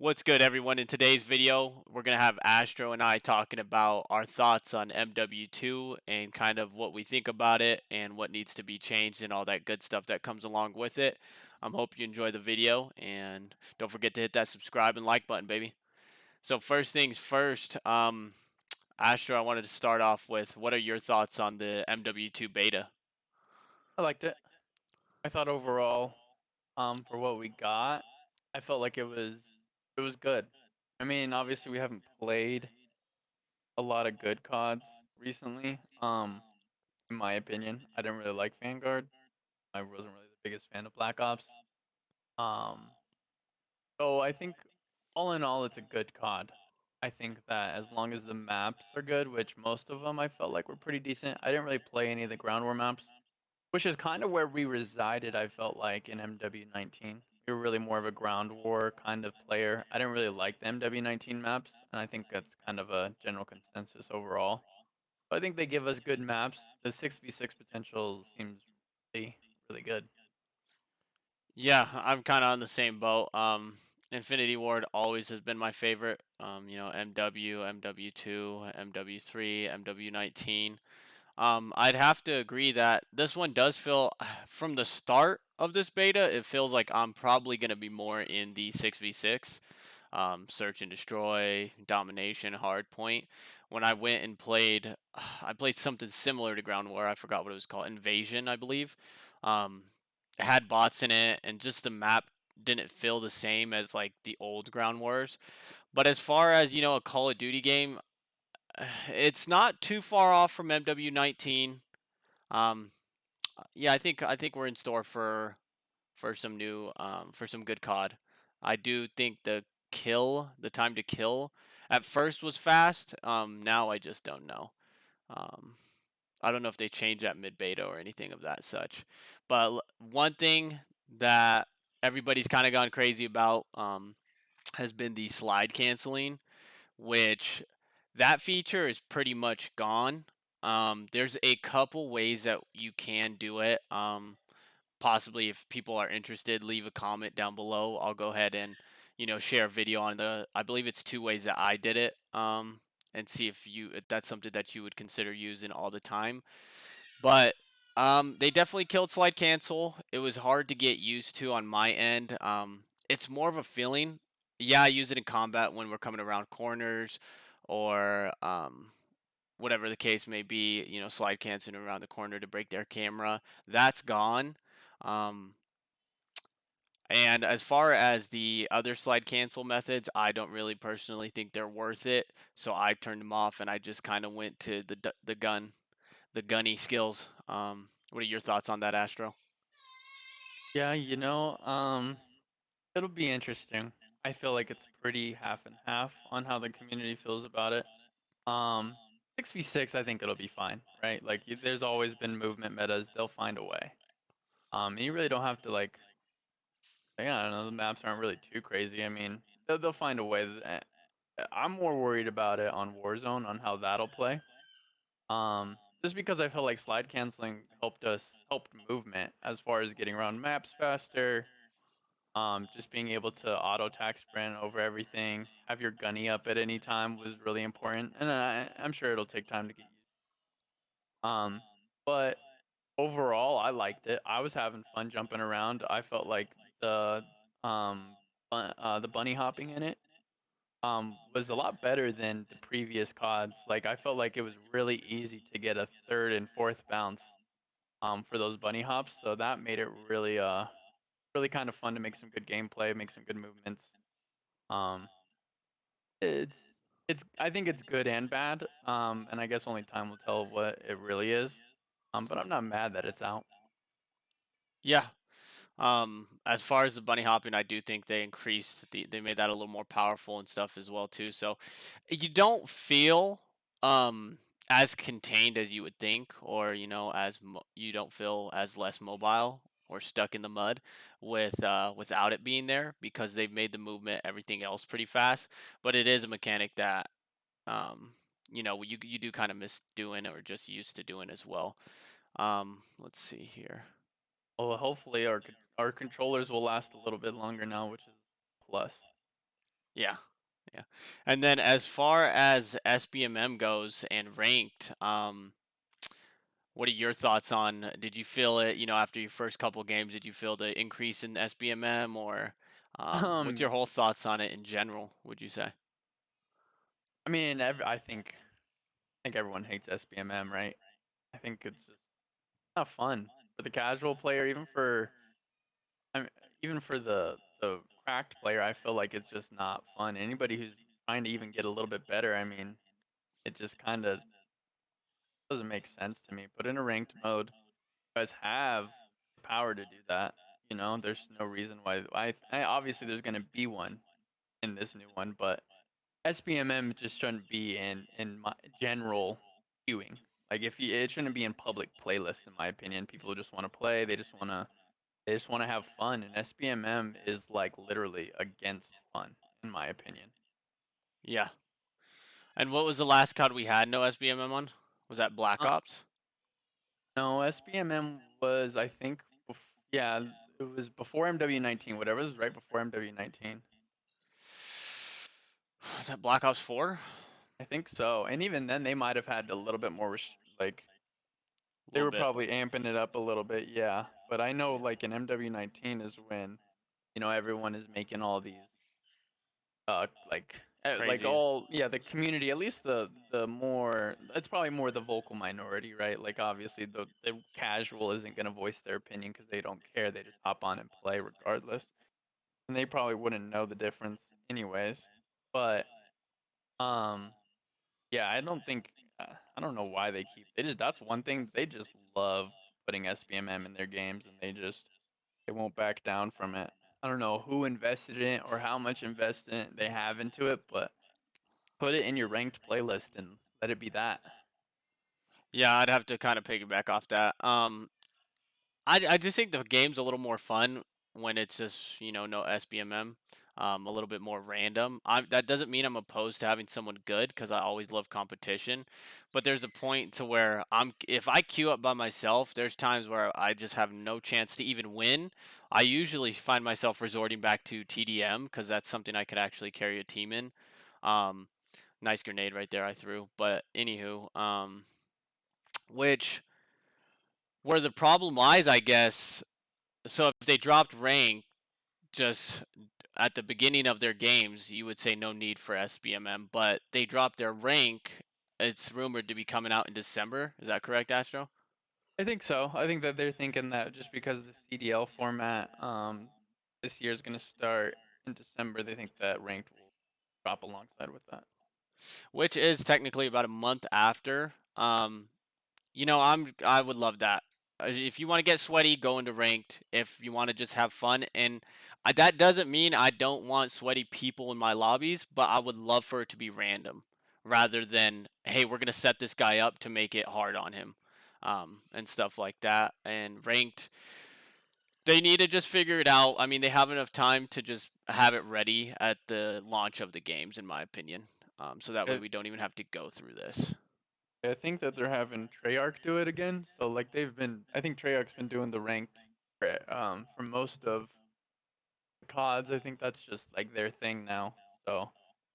What's good, everyone? In today's video, we're going to have Astro and I talking about our thoughts on MW2 and kind of what we think about it and what needs to be changed and all that good stuff that comes along with it. Hope you enjoy the video, and don't forget to hit that subscribe and like button, baby. So first things first, Astro, I wanted to start off with what are your thoughts on the MW2 beta? I liked it. I thought overall, for what we got, I felt like it was good. I mean, obviously we haven't played a lot of good CODs recently. In my opinion, I didn't really like Vanguard. I wasn't really the biggest fan of Black Ops. Um, so I think all in all, it's a good COD. I think that as long as the maps are good, which most of them I felt like were pretty decent. I didn't really play any of the ground war maps. Which is kind of where we resided, I felt like, in MW19. We were really more of a ground war kind of player. I didn't really like the MW19 maps, and I think that's kind of a general consensus overall. But I think they give us good maps. The 6v6 potential seems really, really good. Yeah, I'm kind of on the same boat. Infinity Ward always has been my favorite. MW, MW2, MW3, MW19. I'd have to agree that this one does feel, from the start of this beta, it feels like I'm probably going to be more in the 6v6, search and destroy, domination, hard point. When I went and played, I played something similar to Ground War. I forgot what it was called, Invasion, I believe. Um, it had bots in it, and just the map didn't feel the same as like the old Ground Wars. But as far as a Call of Duty game, it's not too far off from MW19. Um, yeah, I think we're in store for some new for some good COD. I do think the time to kill at first was fast. Now I just don't know. Um, I don't know if they changed that mid beta or anything of that such. But one thing that everybody's kind of gone crazy about has been the slide canceling, which that feature is pretty much gone. There's a couple ways that you can do it. Possibly, if people are interested, leave a comment down below. I'll go ahead and share a video on the. I believe it's two ways that I did it. And see if that's something that you would consider using all the time. But they definitely killed slide cancel. It was hard to get used to on my end. It's more of a feeling. Yeah, I use it in combat when we're coming around corners or whatever the case may be, slide canceling around the corner to break their camera. That's gone. Um, and as far as the other slide cancel methods, I don't really personally think they're worth it. So I turned them off and I just kind of went to the gunny skills. What are your thoughts on that, Astro? Yeah, it'll be interesting. I feel like it's pretty half and half on how the community feels about it. Um, 6v6, I think it'll be fine, right? Like, there's always been movement metas; they'll find a way. And you really don't have to like. Yeah, I don't know. The maps aren't really too crazy. I mean, they'll find a way. I'm more worried about it on Warzone on how that'll play. Just because I feel like slide canceling helped movement as far as getting around maps faster. Just being able to auto tack sprint over everything, have your gunny up at any time was really important, and I'm sure it'll take time to get used. Um, but overall, I liked it. I was having fun jumping around. I felt like the bunny hopping in it was a lot better than the previous CODs. Like I felt like it was really easy to get a third and fourth bounce for those bunny hops. So that made it really kind of fun to make some good gameplay, make some good movements. Um, it's it's I think it's good and bad. And I guess only time will tell what it really is. But I'm not mad that it's out. Yeah. As far as the bunny hopping, I do think they made that a little more powerful and stuff as well too. So you don't feel as contained as you would think, or you don't feel as less mobile or stuck in the mud without it being there because they've made the movement everything else pretty fast. But it is a mechanic that you do kind of miss doing or just used to doing as well. Let's see here. Well, hopefully our controllers will last a little bit longer now, which is plus. Yeah. Yeah. And then as far as SBMM goes and ranked, what are your thoughts on? Did you feel it? After your first couple games, did you feel the increase in SBMM, or what's Um, your whole thoughts on it in general? Would you say? I mean, I think everyone hates SBMM, right? I think it's just not fun for the casual player, I mean, even for the cracked player. I feel like it's just not fun. Anybody who's trying to even get a little bit better, I mean, it just kind of doesn't make sense to me. But in a ranked mode, you guys have the power to do that. You know, there's no reason why. Obviously there's going to be one in this new one, but SBMM just shouldn't be in my general queuing. Like if you, it shouldn't be in public playlists, in my opinion. People who just want to play, they just want to have fun, and SBMM is like literally against fun, in my opinion. Yeah. And what was the last COD we had no SBMM on? Was that Black Uh, Ops? no, SBMM was yeah, it was before MW19. Whatever was right before MW19. Was that Black Ops 4? I think so, and even then they might have had a little bit more like A they little were bit probably amping it up a little bit, yeah. But I know like in MW19 is when everyone is making all these like crazy. all yeah, the community, at least the more, it's probably more the vocal minority, right? Like obviously the casual isn't going to voice their opinion because they don't care, they just hop on and play regardless, and they probably wouldn't know the difference anyways. But um yeah, I don't know why they just, that's one thing they just love, putting SBMM in their games, and they won't back down from it. I don't know who invested in it or how much investment they have into it, but put it in your ranked playlist and let it be that. Yeah, I'd have to kind of piggyback off that. I just think the game's a little more fun when it's just no SBMM, a little bit more random. That doesn't mean I'm opposed to having someone good because I always love competition, but there's a point to where if I queue up by myself, there's times where I just have no chance to even win. I usually find myself resorting back to TDM because that's something I could actually carry a team in. Um, Nice grenade right there I threw, but anywho, which where the problem lies, I guess. So if they dropped rank just at the beginning of their games, you would say no need for SBMM. But they dropped their rank. It's rumored to be coming out in December. Is that correct, Astro? I think so. I think that they're thinking that just because the CDL format this year is going to start in December, they think that ranked will drop alongside with that. Which is technically about a month after. I would love that. If you want to get sweaty, go into ranked. If you want to just have fun, and that doesn't mean I don't want sweaty people in my lobbies, but I would love for it to be random rather than hey, we're gonna set this guy up to make it hard on him, and stuff like that. And ranked, they need to just figure it out. I mean, they have enough time to just have it ready at the launch of the games, in my opinion. So that way I, we don't even have to go through this. I think that they're having Treyarch do it again. So like I think Treyarch's been doing the ranked for most of the CODs. I think that's just like their thing now. So it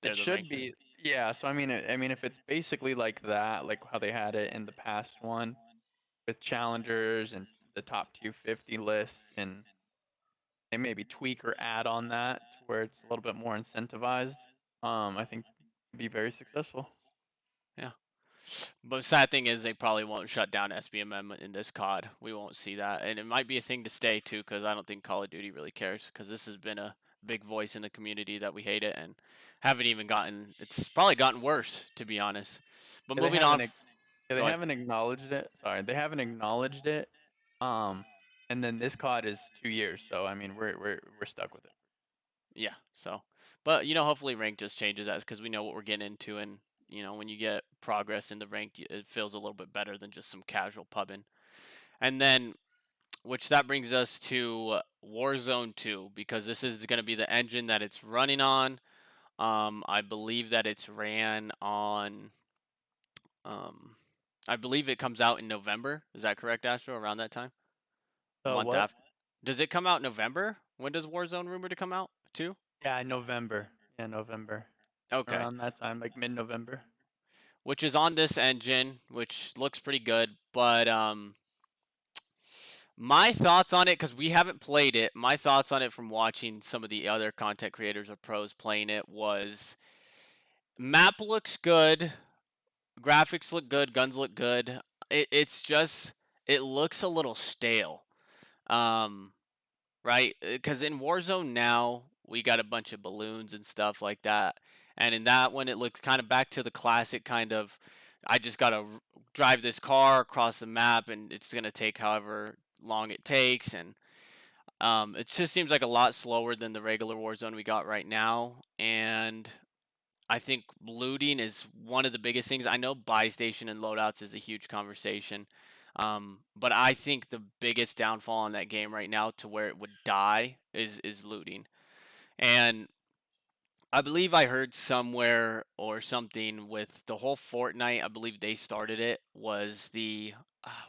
They're the should ranked. be, yeah. So I mean, if it's basically like that, like how they had it in the past one with challengers and the top 250 list, and they maybe tweak or add on that to where it's a little bit more incentivized, I think it'd be very successful. Yeah. But sad thing is, they probably won't shut down SBMM in this COD. We won't see that, and it might be a thing to stay too, because I don't think Call of Duty really cares. Because this has been a big voice in the community that we hate it, and haven't even gotten. It's probably gotten worse, to be honest. But Yeah, they moving on. haven't ac- yeah, they Go ahead. haven't acknowledged it. Sorry, they haven't acknowledged it. Um, and then this COD is 2 years, so I mean we're stuck with it. Yeah. So, but hopefully rank just changes that because we know what we're getting into, and when you get progress in the rank, it feels a little bit better than just some casual pubbing. And then which that brings us to Warzone 2 because this is going to be the engine that it's running on. I believe that it's ran on. Um, I believe it comes out in November. Is that correct, Astro? Around that time, a month What? after. Does it come out November? When does Warzone rumor to come out? Too? Yeah, November. Yeah, November. Okay. Around that time, like mid-November. Which is on this engine, which looks pretty good, but my thoughts on it, because we haven't played it, my thoughts on it from watching some of the other content creators or pros playing it was map looks good, graphics look good, guns look good. It's just it looks a little stale. Um, right? Because in Warzone now we got a bunch of balloons and stuff like that, and in that one it looks kind of back to the classic kind of. I just gotta drive this car across the map, and it's gonna take however long it takes, and it just seems like a lot slower than the regular Warzone we got right now, and I think looting is one of the biggest things. I know buy station and loadouts is a huge conversation, but I think the biggest downfall on that game right now to where it would die is looting. And I believe I heard somewhere or something with the whole Fortnite. I believe they started it. Was the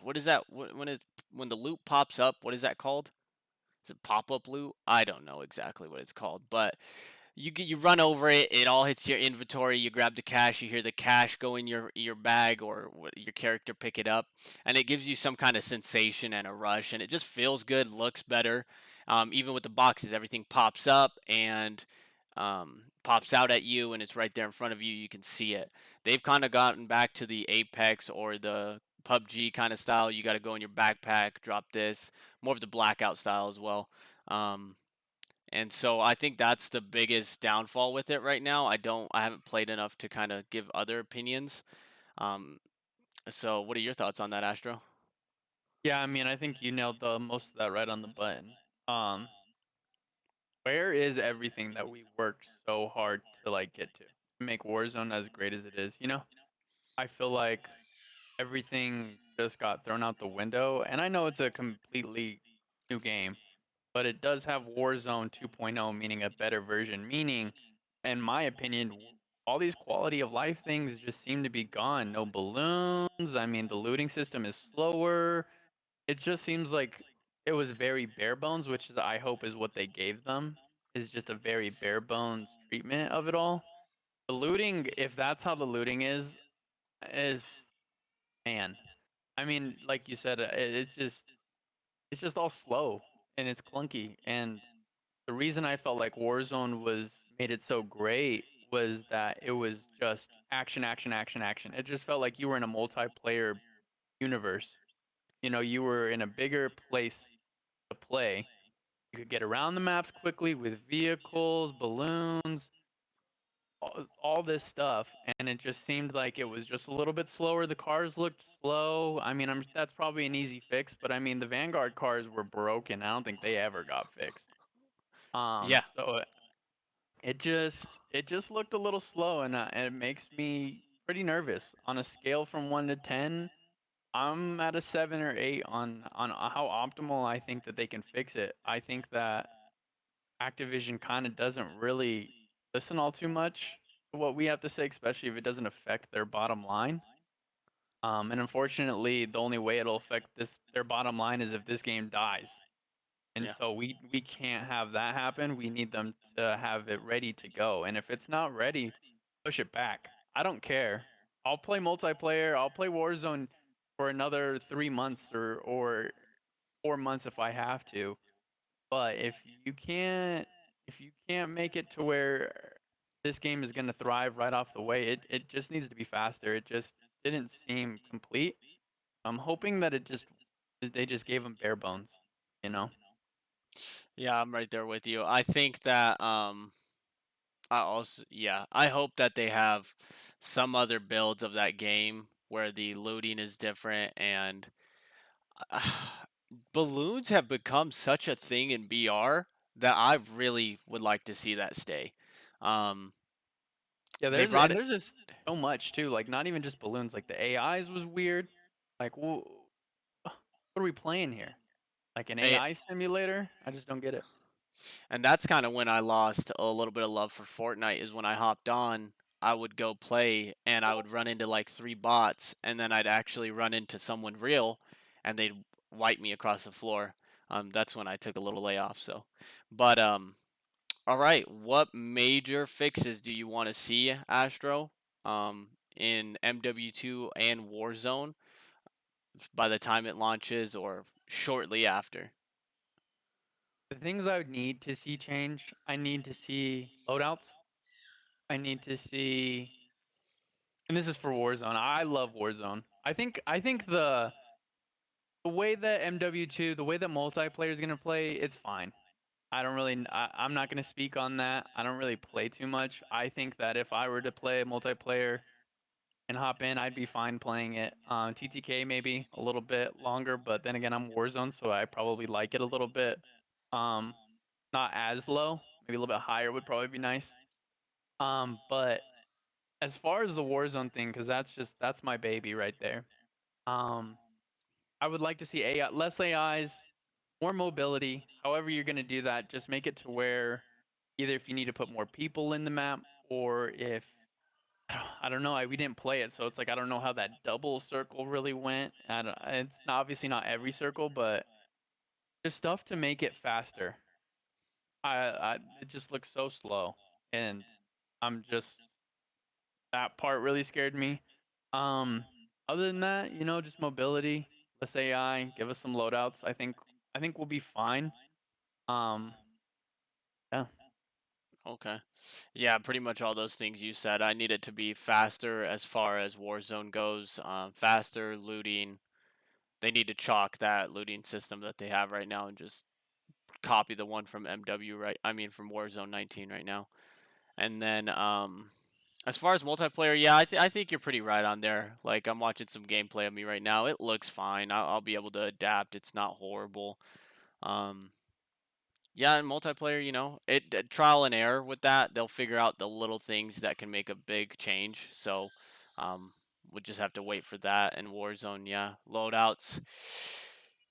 what is that? When the loot pops up? What is that called? Is it pop up loot? I don't know exactly what it's called, but you run over it, it all hits your inventory, you grab the cash, you hear the cash go in your bag or your character pick it up, and it gives you some kind of sensation and a rush, and it just feels good, looks better. Even with the boxes, everything pops up and pops out at you, and it's right there in front of you. You can see it. They've kind of gotten back to the Apex or the PUBG kind of style. You got to go in your backpack, drop this, more of the blackout style as well. Um, and so I think that's the biggest downfall with it right now. I haven't played enough to kind of give other opinions. Um, so what are your thoughts on that, Astro? Yeah, I mean, I think you nailed the most of that right on the button. Um, where is everything that we worked so hard to like get to make Warzone as great as it is? You know, I feel like everything just got thrown out the window, and I know it's a completely new game, but it does have Warzone 2.0, meaning a better version. Meaning, in my opinion, all these quality of life things just seem to be gone. No balloons. I mean, the looting system is slower. It just seems like it was very bare bones, which is, I hope is what they gave them, is just a very bare bones treatment of it all. The looting, if that's how the looting is man. I mean, like you said, it's just all slow and it's clunky. And the reason I felt like Warzone was made it so great was that it was just action, action, action, action. It just felt like you were in a multiplayer universe. You know, you were in a bigger place to play. You could get around the maps quickly with vehicles, balloons, all this stuff, and it just seemed like it was just a little bit slower. The cars looked slow. I mean, that's probably an easy fix, but I mean, the Vanguard cars were broken. I don't think they ever got fixed. Yeah, So it just looked a little slow, and it makes me pretty nervous. On a scale from 1 to 10, I'm at a 7 or 8 on how optimal I think that they can fix it. I think that Activision kind of doesn't really listen all too much to what we have to say, especially if it doesn't affect their bottom line. And unfortunately, the only way it'll affect this their bottom line is if this game dies. And yeah, so we can't have that happen. We need them to have it ready to go. And if it's not ready, push it back. I don't care. I'll play multiplayer. I'll play Warzone for another 3 months or 4 months if I have to. But if you can't make it to where this game is gonna thrive right off the way, it just needs to be faster. It just didn't seem complete. I'm hoping that they just gave them bare bones, you know? yeah. I'm right there with you. I think that I also yeah. I hope that they have some other builds of that game where the looting is different and balloons have become such a thing in BR that I really would like to see that stay. Um, Yeah, they brought it. there's just so much too. Like not even just balloons. Like the AIs was weird. Like, what are we playing here? Like an AI simulator? I just don't get it. And that's kind of when I lost a little bit of love for Fortnite is when I hopped on, I would go play and I would run into like three bots and then I'd actually run into someone real and they'd wipe me across the floor. That's when I took a little layoff. So, but All right, what major fixes do you want to see, Astro, in MW2 and Warzone by the time it launches or shortly after? The things I would need to see change, I need to see loadouts. I need to see, and this is for Warzone. I love Warzone. I think the way that MW2, the way that multiplayer is gonna play, it's fine. I don't really, I'm not gonna speak on that. I don't really play too much. I think that if I were to play multiplayer and hop in, I'd be fine playing it. TTK maybe a little bit longer, but then again, I'm Warzone, so I probably like it a little bit. Um, Not as low, maybe a little bit higher would probably be nice. But as far as the Warzone thing, because that's my baby right there. Um, I would like to see AI, less AIs, more mobility. However, you're gonna do that, just make it to where either if you need to put more people in the map, or if I don't know. We didn't play it, so it's like I don't know how that double circle really went. It's obviously not every circle, but just stuff to make it faster. It just looks so slow, and I'm just that part really scared me. Um, Other than that, just mobility, less AI, give us some loadouts. I think we'll be fine. Um, yeah, Okay. Yeah, pretty much all those things you said. I need it to be faster as far as Warzone goes. Faster looting. They need to chalk that looting system that they have right now and just copy the one from MW, right? I mean, from Warzone 19 right now. And then, as far as multiplayer, yeah, I think you're pretty right on there. Like, I'm watching some gameplay of me right now. It looks fine. I'll be able to adapt. It's not horrible. Um, yeah, and multiplayer, trial and error with that. They'll figure out the little things that can make a big change. So, um, we'll just have to wait for that. And Warzone, yeah, loadouts.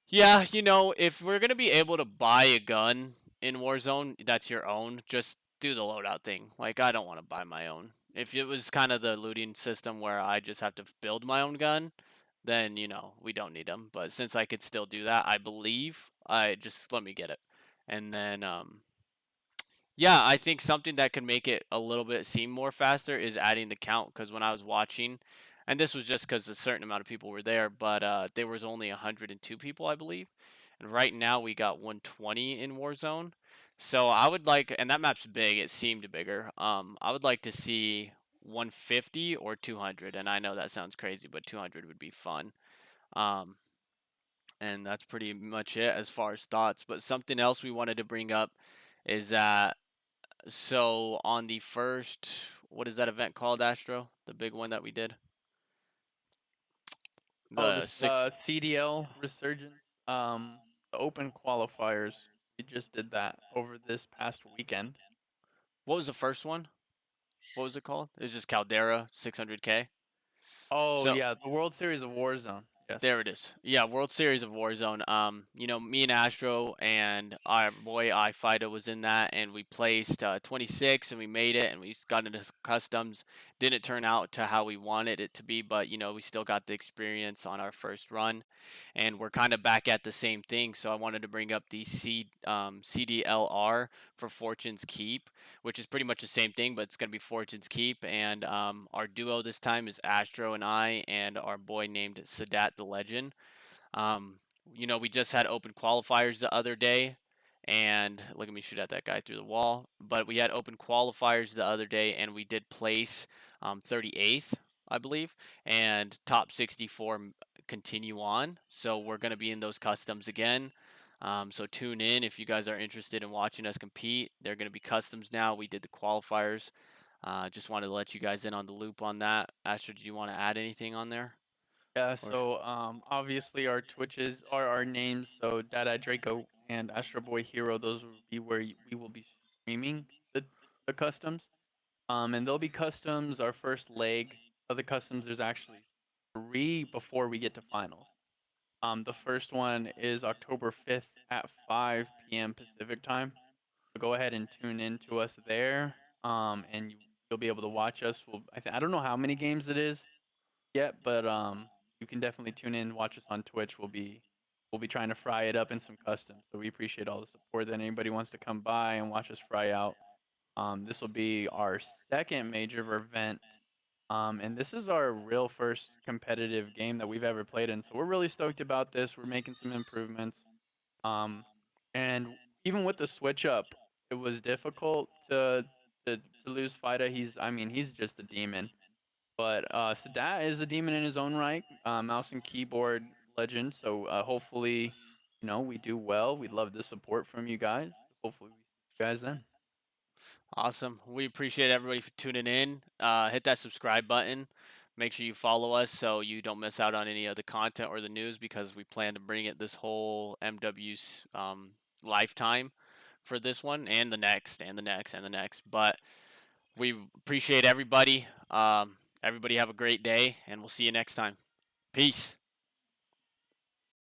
Yeah, if we're gonna be able to buy a gun in Warzone that's your own, just do the loadout thing. Like, I don't want to buy my own. If it was kind of the looting system where I just have to build my own gun, then we don't need them. But since I could still do that, I believe I just let me get it, and then yeah, I think something that could make it a little bit seem more faster is adding the count. Because when I was watching, and this was just because a certain amount of people were there, but there was only 102 people, I believe, and right now we got 120 in Warzone. So I would like, and that map's big. It seemed bigger. I would like to see 150 or 200, and I know that sounds crazy, but 200 would be fun. Um, and that's pretty much it as far as thoughts. But something else we wanted to bring up is that so on the first, what is that event called, Astro? The big one that we did? oh, The this six. CDL resurgence, the open qualifiers. We just did that over this past weekend. What was the first one? What was it called? It was just Caldera 600K. Oh So yeah, the World Series of Warzone. Yes. there it is. Yeah, World Series of Warzone. Me and Astro and our boy iFighter was in that, and we placed 26, and we made it, and we got into customs. Didn't turn out to how we wanted it to be, but we still got the experience on our first run, and we're kind of back at the same thing. So I wanted to bring up the CDLR for Fortune's Keep, which is pretty much the same thing, but it's gonna be Fortune's Keep, and our duo this time is Astro and I, and our boy named Sadat the Legend. Um, we just had open qualifiers the other day, and look at me shoot at that guy through the wall. But we had open qualifiers the other day, and we did place 38th, I believe, and top 64 continue on. So we're going to be in those customs again. So tune in if you guys are interested in watching us compete. They're going to be customs now. We did the qualifiers. Just wanted to let you guys in on the loop on that. Astro, do you want to add anything on there? Yeah. Or So obviously our Twitches are our names. So Dada Draco and Astro Boy Hero. Those will be where we will be streaming the customs. And there'll be customs. Our first leg of the customs. There's actually three before we get to finals. The first one is October 5th at 5 p.m. Pacific time. So go ahead and tune in to us there. And you'll be able to watch us. I don't know how many games it is yet, but you can definitely tune in, watch us on Twitch. We'll be we'll be trying to fry it up in some customs. So we appreciate all the support that anybody wants to come by and watch us fry out. This will be our second major event. And this is our real first competitive game that we've ever played in. So we're really stoked about this. We're making some improvements. Um, and even with the switch up, it was difficult to lose Fida. He's just a demon. But Sadat is a demon in his own right, mouse and keyboard legend. So hopefully, we do well. We'd love the support from you guys. Hopefully, we see you guys then. Awesome. We appreciate everybody for tuning in. Hit that subscribe button. Make sure you follow us so you don't miss out on any of the content or the news because we plan to bring it this whole MW's lifetime for this one and the next and the next and the next. But we appreciate everybody. Everybody have a great day and we'll see you next time. Peace.